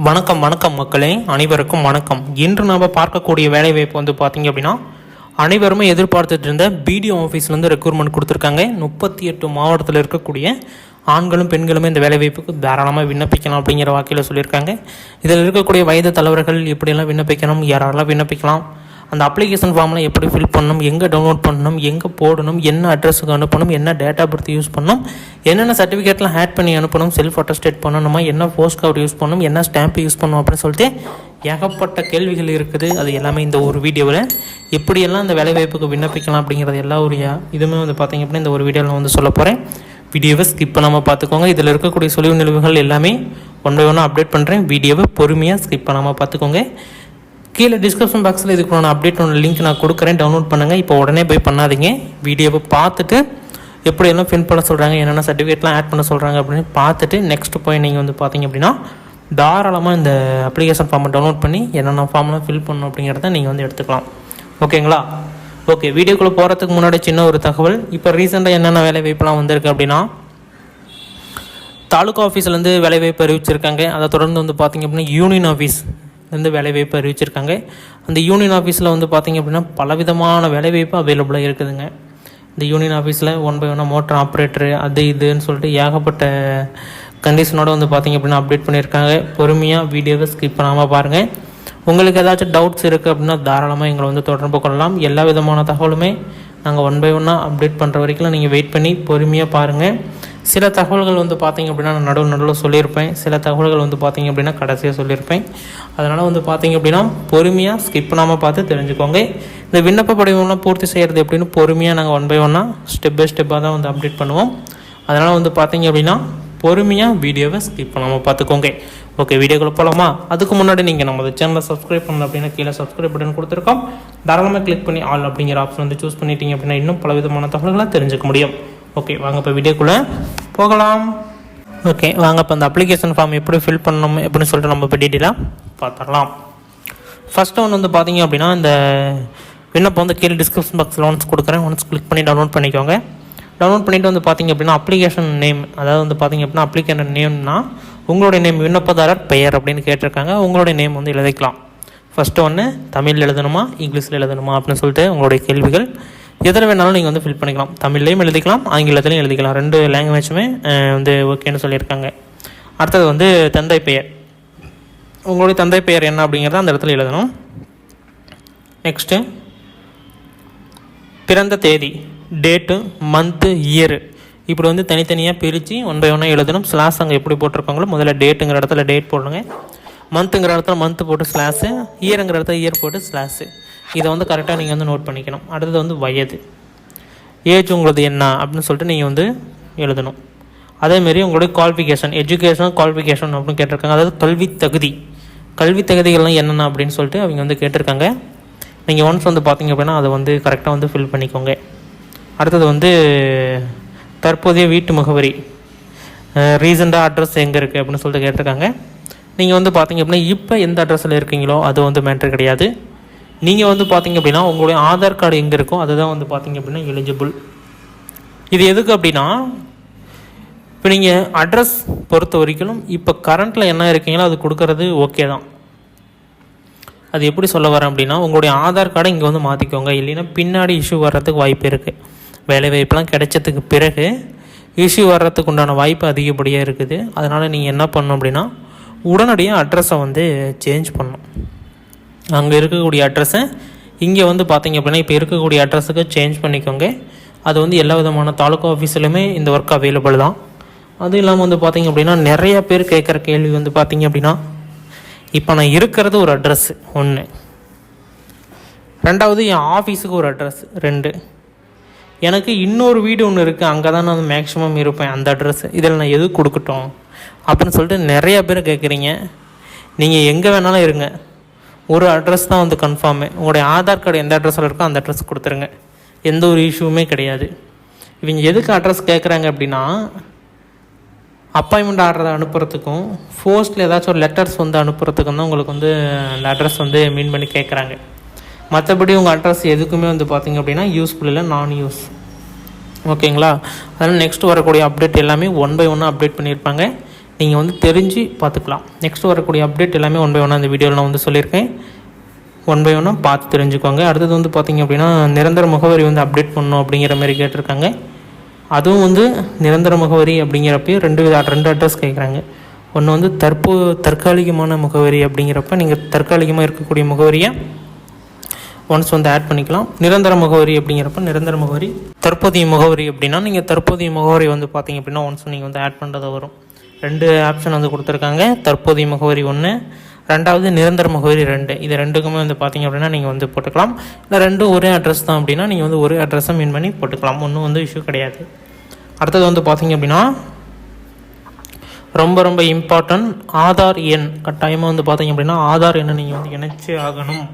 வணக்கம் வணக்கம் மக்களே, அனைவருக்கும் வணக்கம். இன்று நாம் பார்க்கக்கூடிய வேலைவாய்ப்பு வந்து பார்த்தீங்க அப்படின்னா, அனைவருமே எதிர்பார்த்துட்டு இருந்த பிடிஓ ஆஃபீஸ்லேருந்து ரெக்ரூட்மெண்ட் கொடுத்துருக்காங்க. 38 மாவட்டத்தில் இருக்கக்கூடிய ஆண்களும் பெண்களுமே இந்த வேலைவாய்ப்புக்கு தாராளமாக விண்ணப்பிக்கலாம் அப்படிங்கிற வாக்கில் சொல்லியிருக்காங்க. இதில் இருக்கக்கூடிய வயது தலைவர்கள் எப்படியெல்லாம் விண்ணப்பிக்கணும், யாரெல்லாம் விண்ணப்பிக்கலாம், அந்த அப்ளிகேஷன் ஃபார்மில் எப்படி ஃபில் பண்ணணும், எங்கே டவுன்லோட் பண்ணணும், எங்கே போடணும், என்ன அட்ரஸுக்கு அனுப்பணும், என்ன டேட்டா பர்த் யூஸ் பண்ணணும், என்னென்ன சர்டிஃபிகேட்லாம் ஆட் பண்ணி அனுப்பணும், செல்ஃப் அட்டஸ்டேட் பண்ணணுமா, என்ன போஸ்ட் கவர் யூஸ் பண்ணணும், என்ன ஸ்டாம்ப் யூஸ் பண்ணணும் அப்படின்னு சொல்லிட்டு ஏகப்பட்ட கேள்விகள் இருக்குது. அது எல்லாமே இந்த ஒரு வீடியோவில் எப்படியெல்லாம் இந்த வேலைவாய்ப்புக்கு விண்ணப்பிக்கலாம் அப்படிங்கிறது எல்லா ஒரு இதுவுமே வந்து பார்த்திங்க அப்படின்னா இந்த ஒரு வீடியோவில் நான் வந்து சொல்ல போகிறேன். வீடியோவை ஸ்கிப் பண்ணாமல் பார்த்துக்கோங்க. இதில் இருக்கக்கூடிய சொலிவு நிலவுகள் எல்லாமே ஒன் பை ஒன்னாக அப்டேட் பண்ணுறேன். வீடியோவை பொறுமையாக ஸ்கிப் பண்ணாமல் பார்த்துக்கோங்க. கீழே டிஸ்கிரிப்ஷன் பாக்ஸில் இதுக்கு நான் அப்டேட் ஒன்று லிங்க் நான் கொடுக்குறேன், டவுன்லோட் பண்ணுங்கள். இப்போ உடனே போய் பண்ணாதீங்க. வீடியோவை பார்த்துட்டு எப்படியெல்லாம் ஃபில் பண்ண சொல்கிறாங்க, என்னென்ன சர்டிஃபிகேட்லாம் ஆட் பண்ண சொல்கிறாங்க அப்படின்னு பார்த்துட்டு நெக்ஸ்ட் போய் நீங்கள் வந்து பார்த்தீங்க அப்படின்னா தாராளமாக இந்த அப்ளிகேஷன் ஃபார்மை டவுன்லோட் பண்ணி என்னென்ன ஃபார்ம்லாம் ஃபில் பண்ணணும் அப்படிங்கிறத நீங்கள் வந்து எடுத்துக்கலாம். ஓகேங்களா? ஓகே, வீடியோக்குள்ளே போகிறதுக்கு முன்னாடி சின்ன ஒரு தகவல். இப்போ ரீசெண்டாக என்னென்ன வேலைவாய்ப்புலாம் வந்திருக்கு அப்படின்னா, தாலுக்கா ஆஃபீஸ்லேருந்து வேலைவாய்ப்பு அறிவிச்சிருக்காங்க. அதை தொடர்ந்து வந்து பார்த்திங்க அப்படின்னா யூனியன் ஆஃபீஸ் வந்து வேலைவாய்ப்பு அறிவிச்சிருக்காங்க. அந்த யூனியன் ஆஃபீஸில் வந்து பார்த்திங்க அப்படின்னா பலவிதமான வேலைவாய்ப்பு அவைலபிளாக இருக்குதுங்க. இந்த யூனியன் ஆஃபீஸில் ஒன் பை ஒன்னாக மோட்டர் ஆப்ரேட்டரு அது இதுன்னு சொல்லிட்டு ஏகப்பட்ட கண்டிஷனோடு வந்து பார்த்திங்க அப்படின்னா அப்டேட் பண்ணியிருக்காங்க. பொறுமையாக வீடியோவை ஸ்கிப் பண்ணாமல் பாருங்கள். உங்களுக்கு ஏதாச்சும் டவுட்ஸ் இருக்குது அப்படின்னா தாராளமாக எங்களை வந்து தொடர்பு கொள்ளலாம். எல்லா விதமான தகவலுமே நாங்கள் ஒன் பை ஒன்னாக அப்டேட் பண்ணுற வரைக்கும் நீங்கள் வெயிட் பண்ணி பொறுமையாக பாருங்கள். சில தகவல்கள் வந்து பார்த்திங்க அப்படின்னா நான் நடுவில் சொல்லியிருப்பேன், சில தகவல்கள் வந்து பார்த்திங்க அப்படின்னா கடைசியாக சொல்லியிருப்பேன். அதனால் வந்து பார்த்திங்க அப்படின்னா பொறுமையாக ஸ்கிப் பண்ணாமல் பார்த்து தெரிஞ்சுக்கோங்க. இந்த விண்ணப்ப படிவம்லாம் பூர்த்தி செய்கிறது எப்படின்னு பொறுமையாக நாங்கள் ஒன் பை ஒன்னாக ஸ்டெப் பை ஸ்டெப்பாக தான் வந்து அப்டேட் பண்ணுவோம். அதனால் வந்து பார்த்திங்க அப்படின்னா பொறுமையாக வீடியோவை ஸ்கிப் பண்ணாமல் பார்த்துக்கோங்க. ஓகே, வீடியோக்குள்ளே போகலாமா? அதுக்கு முன்னாடி நீங்கள் நம்ம சேனலை சப்ஸ்கிரைப் பண்ணல அப்படின்னா கீழே சப்ஸ்கிரைப் பட்டன் கொடுத்துருக்கோம். தாராளமாக கிளிக் பண்ணி ஆல் அப்படிங்கிற ஆப்ஷன் வந்து சூஸ் பண்ணிட்டீங்க அப்படின்னா இன்னும் பல விதமான தகவல்களை தெரிஞ்சுக்க முடியும். ஓகே, வாங்க இப்போ வீடியோக்குள்ளே போகலாம். ஓகே, வாங்க இப்போ அந்த அப்ளிகேஷன் ஃபார்ம் எப்படி ஃபில் பண்ணணும் அப்படின்னு சொல்லிட்டு நம்ம இப்போ டீட்டெயிலாக பார்த்துடலாம். ஃபஸ்ட்டு ஒன்று வந்து பார்த்திங்க அப்படின்னா இந்த விண்ணப்பம் வந்து கீழே டிஸ்கிரிப்ஷன் பாக்ஸில் ஒன்ஸ் கொடுக்குறேன். ஒன்ஸ் கிளிக் பண்ணி டவுன்லோட் பண்ணிக்கோங்க. டவுன்லோட் பண்ணிவிட்டு வந்து பார்த்திங்க அப்படின்னா அப்ளிகேஷன் நேம், அதாவது வந்து பார்த்திங்க அப்படின்னா அப்ளிகேஷன் நேம்னா உங்களுடைய நேம், விண்ணப்பதாரர் பெயர் அப்படின்னு கேட்டிருக்காங்க. உங்களுடைய நேம் வந்து எழுதிக்கலாம். ஃபஸ்ட்டு ஒன்று தமிழில் எழுதணுமா இங்கிலீஷில் எழுதணுமா அப்படின்னு சொல்லிட்டு உங்களுடைய கேள்விகள் எதில் வேணாலும் நீங்கள் வந்து ஃபில் பண்ணிக்கலாம். தமிழ்லேயும் எழுதிக்கலாம், ஆங்கிலத்திலையும் எழுதிக்கலாம். 2 லாங்குவேஜுமே வந்து ஓகேன்னு சொல்லியிருக்காங்க. அடுத்தது வந்து தந்தை பெயர், உங்களுடைய தந்தை பெயர் என்ன அப்படிங்கிறத அந்த இடத்துல எழுதணும். நெக்ஸ்ட்டு பிறந்த தேதி, டேட்டு, மந்த்து, இயரு இப்படி வந்து தனித்தனியாக பிரித்து ஒன் பை ஒன்னாக எழுதணும். ஸ்லாஸ் அங்கே எப்படி போட்டிருக்காங்களோ முதல்ல டேட்டுங்கிற இடத்துல டேட் போடுங்க, மந்த்துங்கிற இடத்துல மந்த்து போட்டு ஸ்லாஸு, இயருங்கிற இடத்துல இயர் போட்டு ஸ்லாஸு. இதை வந்து கரெக்டாக நீங்கள் வந்து நோட் பண்ணிக்கணும். அடுத்தது வந்து வயது, ஏஜ் உங்களது என்ன அப்படின்னு சொல்லிட்டு நீங்கள் வந்து எழுதணும். அதேமாரி உங்களுடைய குவாலிஃபிகேஷன், எஜுகேஷன் குவாலிஃபிகேஷன் அப்படின்னு கேட்டிருக்காங்க. அதாவது கல்வி தகுதிகள்லாம் என்னென்ன அப்படின்னு சொல்லிட்டு அவங்க வந்து கேட்டிருக்காங்க. நீங்கள் ஒன்ஸ் வந்து பார்த்திங்க அப்படின்னா அதை வந்து கரெக்டாக வந்து ஃபில் பண்ணிக்கோங்க. அடுத்தது வந்து தற்போதைய வீட்டு முகவரி, ரீசெண்டாக அட்ரஸ் எங்கே இருக்குது அப்படின்னு சொல்லிட்டு கேட்டிருக்காங்க. நீங்கள் வந்து பார்த்திங்க அப்படின்னா இப்போ எந்த அட்ரஸில் இருக்கீங்களோ அது வந்து மேட்ரு கிடையாது. நீங்கள் வந்து பார்த்திங்க அப்படின்னா உங்களுடைய ஆதார் கார்டு எங்கே இருக்கோ அதுதான் வந்து பார்த்திங்க அப்படின்னா எலிஜிபிள். இது எதுக்கு அப்படின்னா, இப்போ நீங்கள் அட்ரஸ் பொறுத்த வரைக்கும் இப்போ கரண்ட்டில் என்ன இருக்கீங்களோ அது கொடுக்கறது ஓகே தான். அது எப்படி சொல்ல வரேன் அப்படின்னா, உங்களுடைய ஆதார் கார்டை இங்கே வந்து மாற்றிக்கோங்க. இல்லைன்னா பின்னாடி இஷ்யூ வர்றதுக்கு வாய்ப்பு இருக்குது. வேலைவாய்ப்புலாம் கிடைச்சதுக்கு பிறகு இஷ்யூ வர்றதுக்கு உண்டான வாய்ப்பு அதிகப்படியாக இருக்குது. அதனால் நீங்கள் என்ன பண்ணணும் அப்படின்னா உடனடியாக அட்ரஸை வந்து சேஞ்ச் பண்ணணும். அங்கே இருக்கக்கூடிய அட்ரஸை இங்கே வந்து பார்த்திங்க அப்படின்னா இப்போ இருக்கக்கூடிய அட்ரஸுக்கு சேஞ்ச் பண்ணிக்கோங்க. அது வந்து எல்லா விதமான தாலுக்கா ஆஃபீஸ்லையுமே இந்த ஒர்க் அவைலபிள் தான். அதுவும் இல்லாமல் வந்து பார்த்திங்க அப்படின்னா நிறைய பேர் கேட்குற கேள்வி வந்து பார்த்திங்க அப்படின்னா, இப்போ நான் இருக்கிறது ஒரு அட்ரஸ் 1, 2வது என் ஆஃபீஸுக்கு ஒரு அட்ரஸ் 2, எனக்கு இன்னொரு வீடு ஒன்று இருக்குது, அங்கே தான் நான் மேக்ஸிமம் இருப்பேன், அந்த அட்ரஸ் இதில் நான் எது கொடுக்கட்டும் அப்படின்னு சொல்லிட்டு நிறைய பேர் கேட்குறீங்க. நீங்கள் எங்கே வேணாலும் இருங்க, ஒரு அட்ரஸ் தான் வந்து கன்ஃபார்மு. உங்களுடைய ஆதார் கார்டு எந்த அட்ரஸில் இருக்கோ அந்த அட்ரஸ் கொடுத்துருங்க, எந்த ஒரு இஷ்யூவுமே கிடையாது. இவங்க எதுக்கு அட்ரஸ் கேட்குறாங்க அப்படின்னா, அப்பாயின்மெண்ட் ஆர்டரை அனுப்புறதுக்கும் போஸ்ட்டில் ஏதாச்சும் ஒரு லெட்டர்ஸ் வந்து அனுப்புறதுக்கும் தான் உங்களுக்கு வந்து அந்த அட்ரஸ் வந்து மீன் பண்ணி கேட்குறாங்க. மற்றபடி உங்கள் அட்ரஸ் எதுக்குமே வந்து பார்த்திங்க அப்படின்னா யூஸ்ஃபுல் இல்லை, நான் யூஸ். ஓகேங்களா? அதனால் நெக்ஸ்ட் வரக்கூடிய அப்டேட் எல்லாமே ஒன் பை ஒன்னாக அப்டேட் பண்ணியிருப்பாங்க. நீங்கள் வந்து தெரிஞ்சு பார்த்துக்கலாம். நெக்ஸ்ட் வரக்கூடிய அப்டேட் எல்லாமே ஒன் பை ஒன்னாக இந்த வீடியோவில் நான் வந்து சொல்லியிருக்கேன். ஒன் பை ஒன்னாக பார்த்து தெரிஞ்சுக்கோங்க. அடுத்தது வந்து பார்த்திங்க அப்படின்னா நிரந்தர முகவரி வந்து அப்டேட் பண்ணணும் அப்படிங்கிற மாதிரி கேட்டிருக்காங்க. அதுவும் வந்து நிரந்தர முகவரி அப்படிங்கிறப்ப ரெண்டு அட்ரஸ் கேட்குறாங்க. ஒன்று வந்து தற்காலிகமான முகவரி அப்படிங்கிறப்ப நீங்கள் தற்காலிகமாக இருக்கக்கூடிய முகவரியை ஒன்ஸ் வந்து ஆட் பண்ணிக்கலாம். நிரந்தர முகவரி அப்படிங்கிறப்ப நிரந்தர முகவரி. தற்போதைய முகவரி அப்படின்னா நீங்கள் தற்போதைய முகவரி வந்து பார்த்திங்க அப்படின்னா ஒன்ஸ் நீங்கள் வந்து ஆட் பண்ணுறது வரும். 2 ஆப்ஷன் வந்து கொடுத்துருக்காங்க. தற்போதைய முகவரி 1, ரெண்டாவது நிரந்தர முகவரி 2. இது ரெண்டுக்குமே வந்து பார்த்திங்க அப்படின்னா நீங்கள் வந்து போட்டுக்கலாம். இல்லை ரெண்டும் ஒரே அட்ரஸ் தான் அப்படின்னா நீங்கள் வந்து ஒரே அட்ரஸை மீன் பண்ணி போட்டுக்கலாம். ஒன்றும் வந்து இஷ்யூ கிடையாது. அடுத்தது வந்து பார்த்திங்க அப்படின்னா ரொம்ப ரொம்ப இம்பார்ட்டன்ட், ஆதார் எண் கட்டாயமாக வந்து பார்த்திங்க அப்படின்னா ஆதார் எண்ணை நீங்கள் வந்து இணைச்சி ஆகணும்.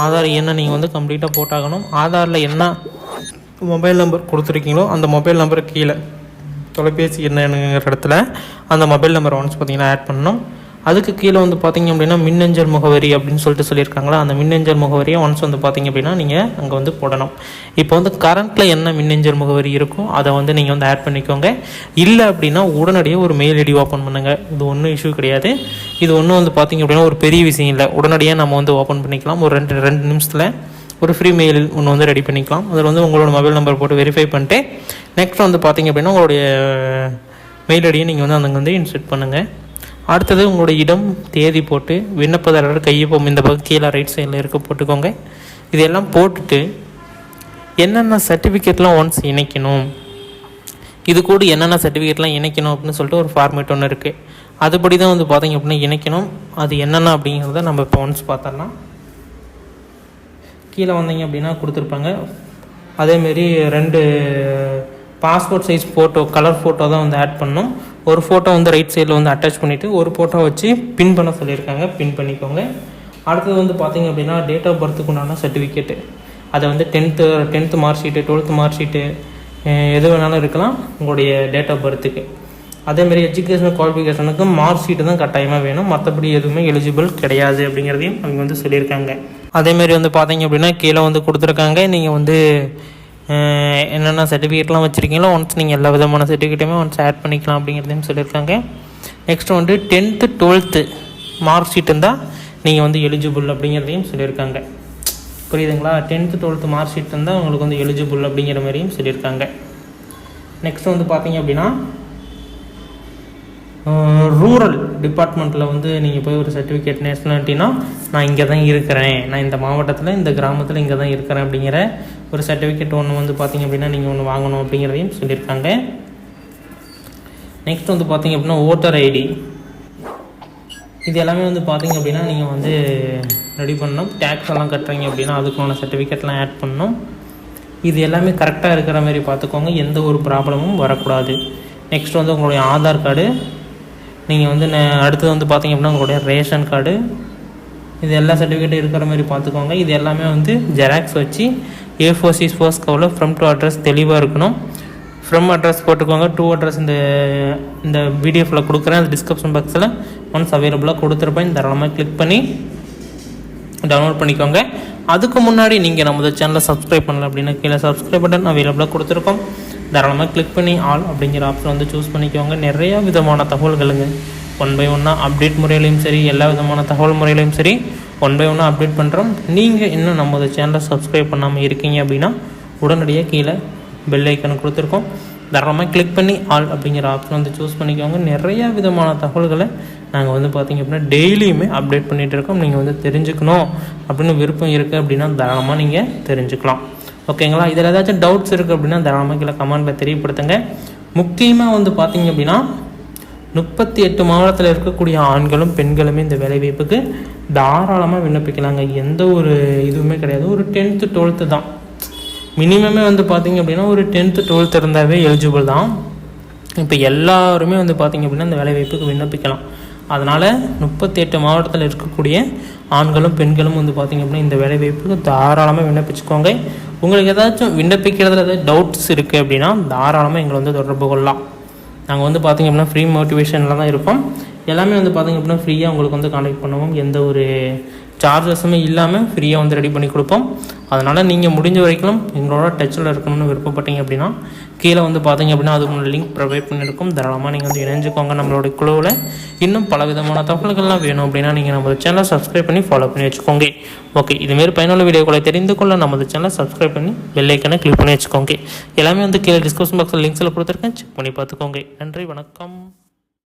ஆதார் எண்ணை நீங்கள் வந்து கம்ப்ளீட்டாக போட்டாகணும். ஆதாரில் என்ன மொபைல் நம்பர் கொடுத்துருக்கீங்களோ அந்த மொபைல் நம்பருக்கு கீழே தொலைபேசி என்னங்கிற இடத்துல அந்த மொபைல் நம்பரை ஒன்ஸ் பார்த்திங்கன்னா ஆட் பண்ணணும். அதுக்கு கீழே வந்து பார்த்திங்க அப்படின்னா மின்னஞ்சல் முகவரி அப்படின்னு சொல்லிட்டு சொல்லியிருக்காங்களா, அந்த மின்னஞ்சல் முகவரியை ஒன்ஸ் வந்து பார்த்திங்க அப்படின்னா நீங்கள் அங்கே வந்து போடணும். இப்போ வந்து கரண்ட்டில் என்ன மின்னஞ்சல் முகவரி இருக்கும் அதை வந்து நீங்கள் வந்து ஆட் பண்ணிக்கோங்க. இல்லை அப்படின்னா உடனடியாக ஒரு மெயில் ஐடி ஓப்பன் பண்ணுங்கள். இது ஒன்றும் இஷ்யூ கிடையாது. இது ஒன்றும் வந்து பார்த்திங்க அப்படின்னா ஒரு பெரிய விஷயம் இல்லை. உடனடியாக நம்ம வந்து ஓப்பன் பண்ணிக்கலாம். ஒரு ரெண்டு நிமிஷத்தில் ஒரு ஃப்ரீ மெயில் ஒன்று வந்து ரெடி பண்ணிக்கலாம். அதில் வந்து உங்களோட மொபைல் நம்பர் போட்டு வெரிஃபை பண்ணிட்டு நெக்ஸ்ட் வந்து பார்த்திங்க அப்படின்னா உங்களுடைய மெயில் ஐடியை நீங்கள் வந்து அங்கே வந்து இன்சர்ட் பண்ணுங்கள். அடுத்தது உங்களுடைய இடம் தேதி போட்டு விண்ணப்பதாரர் கையொப்பம் இந்த பக்கம் கீழே ரைட் சைடில் இருக்க போட்டுக்கோங்க. இதெல்லாம் போட்டுட்டு என்னென்ன சர்டிஃபிகேட்லாம் ஒன்ஸ் இணைக்கணும், இது கூட என்னென்ன சர்டிஃபிகேட்லாம் இணைக்கணும் அப்படின்னு சொல்லிட்டு ஒரு ஃபார்மேட் ஒன்று இருக்குது. அதுபடி தான் வந்து பார்த்திங்க அப்படின்னா இணைக்கணும். அது என்னென்ன அப்படிங்கிறத நம்ம இப்போ ஒன்ஸ் பார்த்தோம்னா கீழே வந்தீங்க அப்படின்னா கொடுத்துருப்பாங்க. அதேமாரி 2 passport size photo, colour photo தான் வந்து ஆட் பண்ணணும். ஒரு ஃபோட்டோ வந்து ரைட் சைடில் வந்து அட்டாச் பண்ணிவிட்டு ஒரு ஃபோட்டோ வச்சு பின் பண்ண சொல்லியிருக்காங்க. பின் பண்ணிக்கோங்க. அடுத்தது வந்து பார்த்திங்க அப்படின்னா டேட் ஆஃப் பர்த்துக்கு உண்டான சர்டிஃபிகேட்டு, அதை வந்து 10th mark sheet, 12th mark sheet எது வேணாலும் இருக்கலாம் உங்களுடைய டேட் ஆஃப் பர்த்துக்கு. அதேமாரி எஜுகேஷனல் குவாலிஃபிகேஷனுக்கு மார்க் ஷீட்டு தான் கட்டாயமாக வேணும். மற்றபடி எதுவுமே எலிஜிபிள் கிடையாது அப்படிங்கிறதையும் அவங்க வந்து சொல்லியிருக்காங்க. அதேமாரி வந்து பார்த்திங்க அப்படின்னா கீழே வந்து கொடுத்துருக்காங்க. நீங்கள் வந்து என்னென்ன சர்டிஃபிகேட்லாம் வச்சுருக்கீங்களோ ஒன்ஸ் நீங்கள் எல்லா விதமான சர்டிஃபிகேட்டுமே ஒன்ஸ் ஆட் பண்ணிக்கலாம் அப்படிங்கிறதையும் சொல்லியிருக்காங்க. நெக்ஸ்ட் வந்து 10th 12th மார்க் ஷீட் இருந்தால் நீங்கள் வந்து எலிஜிபிள் அப்படிங்கிறதையும் சொல்லியிருக்காங்க. புரியுதுங்களா? 10th 12th மார்க் ஷீட் இருந்தால் உங்களுக்கு வந்து எலிஜிபிள் அப்படிங்கிற மாதிரியும் சொல்லியிருக்காங்க. நெக்ஸ்ட் வந்து பார்த்திங்க அப்படின்னா ரூரல் டிபார்ட்மெண்ட்டில் வந்து நீங்கள் போய் ஒரு சர்டிஃபிகேட் நேஷ்னாலிட்டினா நான் இங்கே தான் இருக்கிறேன், நான் இந்த மாவட்டத்தில் இந்த கிராமத்தில் இங்கே தான் இருக்கிறேன் அப்படிங்கிற ஒரு சர்டிஃபிகேட் ஒன்று வந்து பார்த்திங்க அப்படின்னா நீங்கள் ஒன்று வாங்கணும் அப்படிங்கிறதையும் சொல்லியிருக்காங்க. நெக்ஸ்ட் வந்து பார்த்திங்க அப்படின்னா ஓட்டர் ஐடி, இது எல்லாமே வந்து பார்த்திங்க அப்படின்னா நீங்கள் வந்து ரெடி பண்ணணும். டேக்ஸ் எல்லாம் கட்டுறீங்க அப்படின்னா அதுக்குள்ள சர்டிஃபிகேட்லாம் ஆட் பண்ணணும். இது எல்லாமே கரெக்டாக இருக்கிற மாதிரி பார்த்துக்கோங்க, எந்த ஒரு ப்ராப்ளமும் வரக்கூடாது. நெக்ஸ்ட் வந்து உங்களுடைய ஆதார் கார்டு, நீங்கள் வந்து அடுத்தது வந்து பார்த்திங்க அப்படின்னா உங்களுடைய ரேஷன் கார்டு, இது எல்லா சர்டிஃபிகேட்டும் இருக்கிற மாதிரி பார்த்துக்கோங்க. இது எல்லாமே வந்து ஜெராக்ஸ் வச்சு A4 சைஸ் ஃபர்ஸ்ட் கவரில் ஃப்ரம் டு அட்ரஸ் தெளிவாக இருக்கணும். ஃப்ரம் அட்ரஸ் போட்டுக்கோங்க. டு அட்ரஸ் இந்த பிடிஎஃப்பில் கொடுக்குறேன், அது டிஸ்கிரிப்ஷன் பாக்ஸில் ஒன்ஸ் அவைலபிளாக கொடுத்துருப்பேன். தாராளமாக கிளிக் பண்ணி டவுன்லோட் பண்ணிக்கோங்க. அதுக்கு முன்னாடி நீங்கள் நம்ம சேனலை சப்ஸ்கிரைப் பண்ணல அப்படின்னா கீழே சப்ஸ்கிரைப் பட்டன் அவைலபிளாக கொடுத்துருக்கோம். தாராளமாக கிளிக் பண்ணி ஆல் அப்படிங்கிற ஆப்ஷன் வந்து சூஸ் பண்ணிக்கோங்க. நிறையா விதமான தகவல்களுங்க ஒன் பை ஒன்னாக அப்டேட் முறையிலையும் சரி, எல்லா விதமான தகவல் முறையிலையும் சரி ஒன் பை ஒன்னாக அப்டேட் பண்ணுறோம். நீங்கள் இன்னும் நம்ம சேனலை சப்ஸ்கிரைப் பண்ணாமல் இருக்கீங்க அப்படின்னா உடனடியாக கீழே பெல் ஐக்கன் கொடுத்துருக்கோம். தாராளமாக கிளிக் பண்ணி ஆல் அப்படிங்கிற ஆப்ஷன் வந்து சூஸ் பண்ணிக்கோங்க. நிறையா விதமான தகவல்களை நாங்கள் வந்து பார்த்திங்க அப்படின்னா டெய்லியுமே அப்டேட் பண்ணிகிட்டு இருக்கோம். நீங்கள் வந்து தெரிஞ்சுக்கணும் அப்படின்னு விருப்பம் இருக்குது அப்படின்னா தாராளமாக நீங்கள் தெரிஞ்சுக்கலாம். ஓகேங்களா? இதில் ஏதாச்சும் டவுட்ஸ் இருக்குது அப்படின்னா தாராளமாக கீழே கமெண்ட்டில் தெரியப்படுத்துங்க. முக்கியமாக வந்து பார்த்திங்க அப்படின்னா 38 மாவட்டத்தில் இருக்கக்கூடிய ஆண்களும் பெண்களுமே இந்த வேலைவாய்ப்புக்கு தாராளமாக விண்ணப்பிக்கலாங்க. எந்த ஒரு இதுவுமே கிடையாது. ஒரு 10th 12th தான் மினிமமே வந்து பார்த்திங்க அப்படின்னா ஒரு 10th 12th இருந்தாவே எலிஜிபிள் தான். இப்போ எல்லாருமே வந்து பார்த்திங்க அப்படின்னா இந்த வேலைவாய்ப்புக்கு விண்ணப்பிக்கலாம். அதனால் 38 மாவட்டத்தில் இருக்கக்கூடிய ஆண்களும் பெண்களும் வந்து பார்த்திங்க அப்படின்னா இந்த வேலைவாய்ப்புக்கு தாராளமாக விண்ணப்பிச்சுக்கோங்க. உங்களுக்கு ஏதாச்சும் விண்ணப்பிக்கிறதுல ஏதாவது டவுட்ஸ் இருக்குது அப்படின்னா தாராளமாக எங்களை வந்து தொடர்பு கொள்ளலாம். நாங்கள் வந்து பார்த்திங்க அப்படின்னா ஃப்ரீ மோட்டிவேஷனில் தான் இருப்போம். எல்லாமே வந்து பார்த்திங்க அப்படின்னா ஃப்ரீயாக உங்களுக்கு வந்து கான்டாக்ட் பண்ணுவோம். எந்த ஒரு சார்ஜஸுமே இல்லாமல் ஃப்ரீயாக வந்து ரெடி பண்ணி கொடுப்போம். அதனால் நீங்கள் முடிஞ்ச வரைக்கும் எங்களோட டச்சில் இருக்கணும்னு விருப்பப்பட்டீங்க அப்படின்னா கீழே வந்து பார்த்தீங்க அப்படின்னா அதுக்கு லிங்க் ப்ரொவைட் பண்ணியிருக்கும். தாராளமாக நீங்கள் வந்து இணைஞ்சுக்கோங்க நம்மளுடைய குழுவில். இன்னும் பல விதமான தகவல்கள்லாம் வேணும் அப்படின்னா நீங்கள் நம்ம சேனலை சப்ஸ்கிரைப் பண்ணி ஃபாலோ பண்ணி வச்சுக்கோங்க. ஓகே, இதுமாரி பயனுள்ள வீடியோக்களை தெரிந்து கொள்ள நமது சேனலை சப்ஸ்கிரைப் பண்ணி பெல் ஐக்கனை கிளிக் பண்ணி வச்சுக்கோங்க. எல்லாமே வந்து கீழே டிஸ்கிரிப்ஷன் பாக்ஸில் லிங்க்ஸில் கொடுத்துருக்கேன், செக் பண்ணி பார்த்துக்கோங்க. நன்றி, வணக்கம்.